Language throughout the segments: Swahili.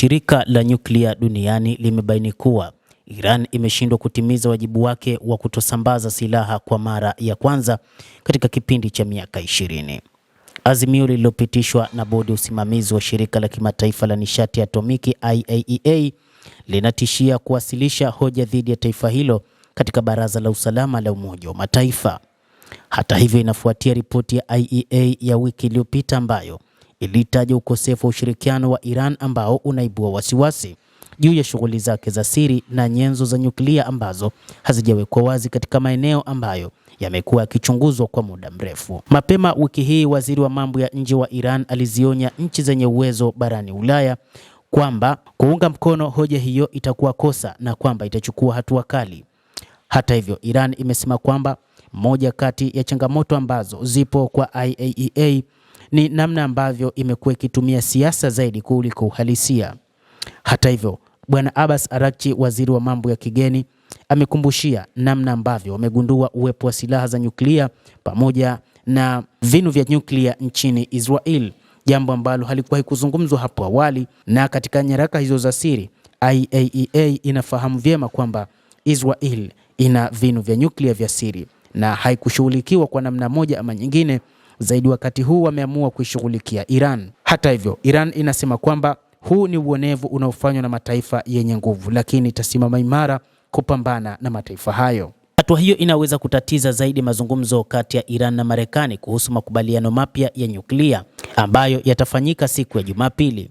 Shirika la nyuklia duniani limebaini kuwa Iran imeshindwa kutimiza wajibu wake wa kutosambaza silaha kwa mara ya kwanza katika kipindi cha miaka 20. Azimio lililopitishwa na bodi ya usimamizi wa shirika la kimataifa la nishati ya atomiki IAEA linatishia kuwasilisha hoja dhidi ya taifa hilo katika Baraza la Usalama la Umoja wa Mataifa. Hata hivyo, inafuatia ripoti ya IAEA ya wiki iliyopita ambayo ilitaja ukosefu wa ushirikiano wa Iran ambao unaibua wasiwasi juu ya shughuli zake za siri na nyenzo za nyuklia ambazo hazijawekwa wazi katika maeneo ambayo yamekuwa yakichunguzwa kwa muda mrefu. Mapema wiki hii, waziri wa mambo ya nje wa Iran alizionya nchi zenye uwezo barani Ulaya kwamba kuunga mkono hoja hiyo itakuwa kosa na kwamba itachukua hatua kali. Hata hivyo, Iran imesema kwamba moja kati ya changamoto ambazo zipo kwa IAEA ni namna ambavyo imekuwa ikitumia siasa zaidi kuliko uhalisia. Hata hivyo, Bwana Abbas Araghchi, waziri wa mambo ya kigeni, amekumbushia namna ambavyo wamegundua uwepo wa silaha za nyuklia pamoja na vinu vya nyuklia nchini Israel, jambo ambalo halikuwahi kuzungumzwa hapo awali. Na katika nyaraka hizo za siri, IAEA inafahamu vyema kwamba Israel ina vinu vya nyuklia vya siri na haikushughulikiwa kwa namna moja ama nyingine. Zaidi wakati huu wameamua kuishughulikia Iran. Hata hivyo, Iran inasema kwamba huu ni uonevu unaofanywa na mataifa yenye nguvu, lakini itasimama imara kupambana na mataifa hayo. Hatua hiyo inaweza kutatiza zaidi mazungumzo kati ya Iran na Marekani kuhusu makubaliano mapya ya nyuklia ambayo yatafanyika siku ya Jumapili.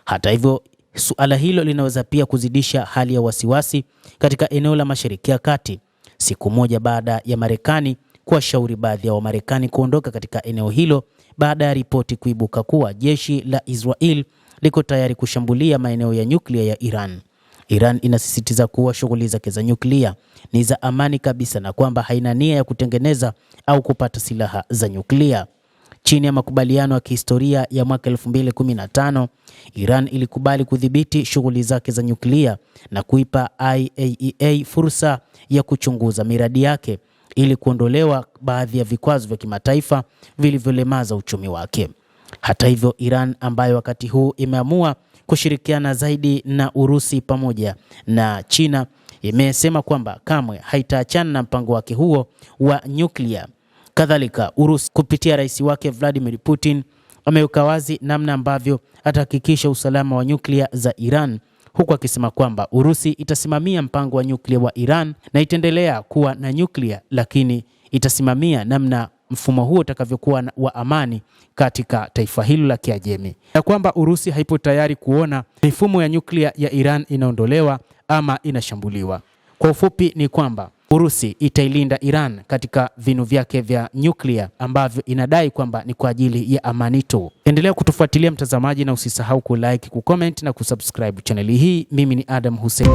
Hata hivyo, suala hilo linaweza pia kuzidisha hali ya wasiwasi katika eneo la Mashariki ya Kati, siku moja baada ya Marekani kuwashauri baadhi ya Wamarekani kuondoka katika eneo hilo baada ya ripoti kuibuka kuwa jeshi la Israel liko tayari kushambulia maeneo ya nyuklia ya Iran. Iran inasisitiza kuwa shughuli zake za nyuklia ni za amani kabisa na kwamba haina nia ya kutengeneza au kupata silaha za nyuklia. Chini ya makubaliano ya kihistoria ya mwaka 2015, Iran ilikubali kudhibiti shughuli zake za nyuklia na kuipa IAEA fursa ya kuchunguza miradi yake ili kuondolewa baadhi ya vikwazo vya kimataifa vilivyolemaza uchumi wake. Hata hivyo, Iran ambayo wakati huu imeamua kushirikiana zaidi na Urusi pamoja na China imesema kwamba kamwe haitaachana na mpango wake huo wa nyuklia. Kadhalika, Urusi kupitia rais wake Vladimir Putin ameweka wazi namna ambavyo atahakikisha usalama wa nyuklia za Iran, huku akisema kwamba Urusi itasimamia mpango wa nyuklia wa Iran na itaendelea kuwa na nyuklia, lakini itasimamia namna mfumo huo utakavyokuwa wa amani katika taifa hilo la Kiajemi, na kwamba Urusi haipo tayari kuona mifumo ya nyuklia ya Iran inaondolewa ama inashambuliwa. Kwa ufupi ni kwamba Urusi itailinda Iran katika vinu vyake vya nyuklia ambavyo inadai kwamba ni kwa ajili ya amani tu. Endelea kutufuatilia mtazamaji, na usisahau kulike, kucomment na kusubscribe channel hii. Mimi ni Adam Hussein.